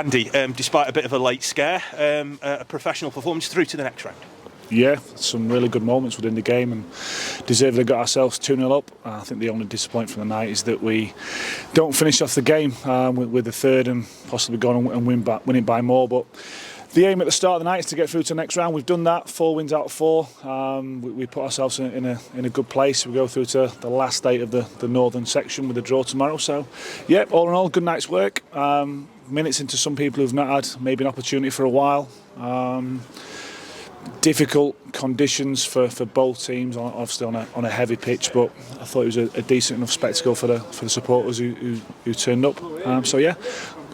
Andy, despite a bit of a late scare, a professional performance through to the next round. Yeah, some really good moments within the game and deservedly got ourselves 2-0 up. I think the only disappointment from the night is that we don't finish off the game with the third and possibly go on and win it by more. But the aim at the start of the night is to get through to the next round. We've done that, 4 wins out of 4. We put ourselves in a good place. We go through to the last day of the northern section with a draw tomorrow. So, yeah, all in all, good night's work. Minutes into some people who've not had maybe an opportunity for a while. Difficult conditions for both teams, obviously on a heavy pitch, but I thought it was a decent enough spectacle for the supporters who turned up. So yeah,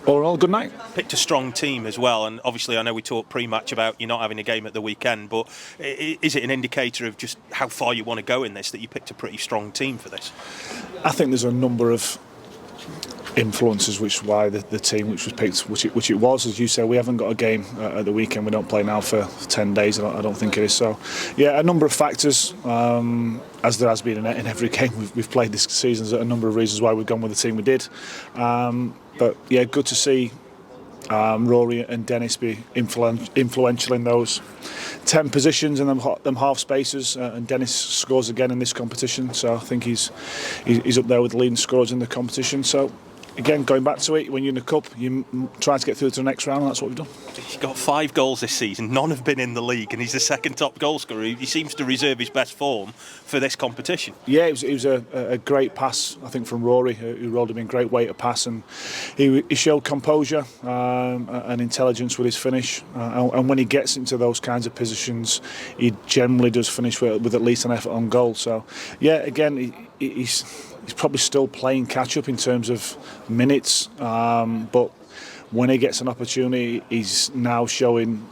all in all, good night. Picked a strong team as well, and obviously I know we talked pre-match about you not having a game at the weekend, but is it an indicator of just how far you want to go in this, that you picked a pretty strong team for this? I think there's a number of influences which why the team which was picked, which it was, as you say, we haven't got a game at the weekend. We don't play now for 10 days. I don't think it is. So yeah, a number of factors, as there has been in every game we've played this season. There's a number of reasons why we've gone with the team we did, but yeah, good to see Rory and Dennis be influential in those 10 positions and them half spaces, and Dennis scores again in this competition, so I think he's up there with the leading scorers in the competition. So again, going back to it, when you're in the cup, you try to get through to the next round, and that's what we've done. He's got 5 goals this season, none have been in the league, and he's the second top goal scorer. He seems to reserve his best form for this competition. Yeah, it was a great pass, I think, from Rory, who rolled him in, great way to pass, and he showed composure and intelligence with his finish, and when he gets into those kinds of positions, he generally does finish with at least an effort on goal. So yeah, again, he's probably still playing catch-up in terms of minutes, but when he gets an opportunity, he's now showing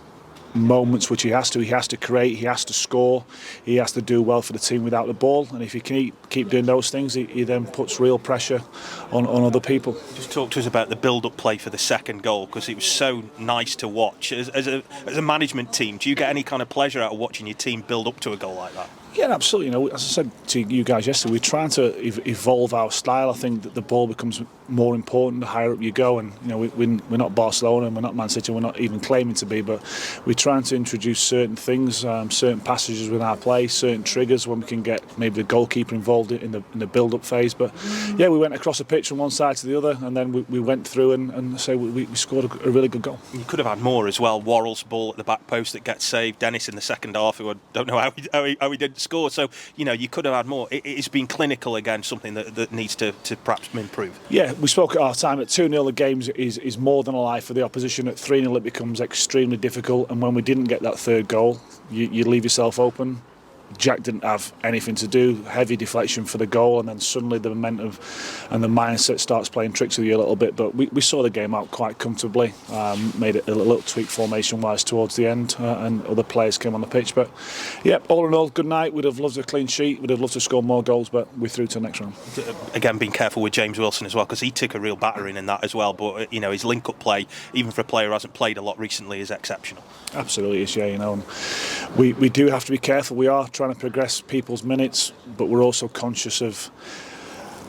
moments which he has to create, he has to score, he has to do well for the team without the ball, and if he can keep doing those things, he then puts real pressure on other people. Just talk to us about the build-up play for the second goal, because it was so nice to watch. As a management team, do you get any kind of pleasure out of watching your team build up to a goal like that? Yeah, absolutely. You know, as I said to you guys yesterday, we're trying to evolve our style. I think that the ball becomes more important the higher up you go, and you know, we're not Barcelona, we're not Man City, we're not even claiming to be, but we're trying to introduce certain things, certain passages with our play, certain triggers when we can get maybe the goalkeeper involved in the build-up phase. But yeah, we went across the pitch from one side to the other, and then we went through and so we scored a really good goal. You could have had more as well. Worrell's ball at the back post that gets saved. Dennis in the second half, who I don't know how he didn't score. So you know, you could have had more. It's been clinical again, something that needs to perhaps improve. Yeah, we spoke at our time. At 2-0 the game is more than a life for the opposition. At 3-0 it becomes extremely difficult, and when we didn't get that third goal, you leave yourself open. Jack didn't have anything to do, heavy deflection for the goal, and then suddenly the momentum and the mindset starts playing tricks with you a little bit. But we saw the game out quite comfortably, made it a little tweak formation wise towards the end, and other players came on the pitch. But yeah, all in all, good night. We'd have loved a clean sheet, we'd have loved to score more goals, but we're through to the next round. Again, being careful with James Wilson as well, because he took a real battering in that as well. But you know, his link-up play, even for a player who hasn't played a lot recently, is exceptional. Absolutely is, yeah. You know, and we do have to be careful. We are trying to progress people's minutes, but we're also conscious of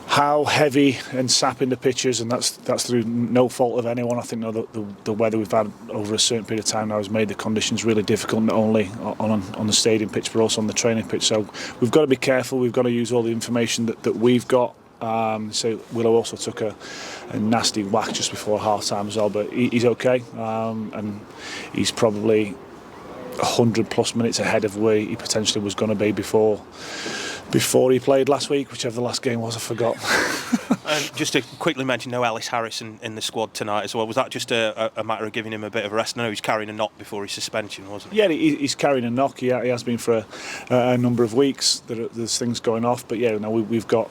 how heavy and sapping the pitch is, and that's through no fault of anyone. I think the weather we've had over a certain period of time now has made the conditions really difficult, not only on the stadium pitch but also on the training pitch. So we've got to be careful. We've got to use all the information that we've got. So Willow also took a nasty whack just before half time as well, but he's okay, and he's probably 100+ minutes ahead of where he potentially was going to be before he played last week, whichever the last game was, I forgot. Just to quickly mention, no Ellis Harris in the squad tonight as well. Was that just a matter of giving him a bit of a rest? I know he's carrying a knock before his suspension, wasn't he? Yeah, he's carrying a knock. He has been for a number of weeks. There's things going off, but yeah, now we've got,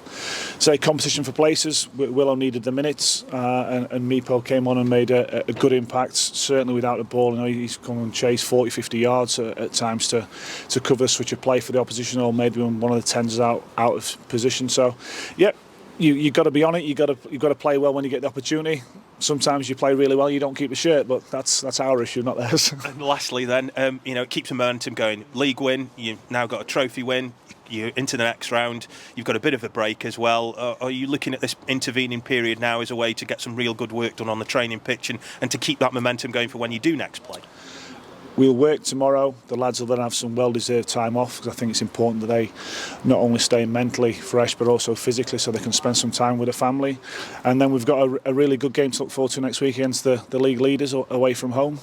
say, competition for places. Willow needed the minutes, and Meepo came on and made a good impact. Certainly without the ball, you know, he's come and chased 40-50 yards at times to cover the switch of play for the opposition, or maybe one of the tens out of position. So, yeah. You got to be on it. You got to play well when you get the opportunity. Sometimes you play really well, you don't keep the shirt, but that's our issue, not theirs. And lastly, then, you know, it keeps the momentum going. League win, you've now got a trophy win. you're into the next round. You've got a bit of a break as well. Are you looking at this intervening period now as a way to get some real good work done on the training pitch and to keep that momentum going for when you do next play? We'll work tomorrow. The lads will then have some well-deserved time off, because I think it's important that they not only stay mentally fresh but also physically, so they can spend some time with the family. And then we've got a really good game to look forward to next week against the league leaders away from home.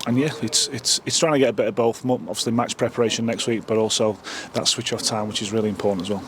And yeah, it's trying to get a bit of both. Obviously match preparation next week, but also that switch off time, which is really important as well.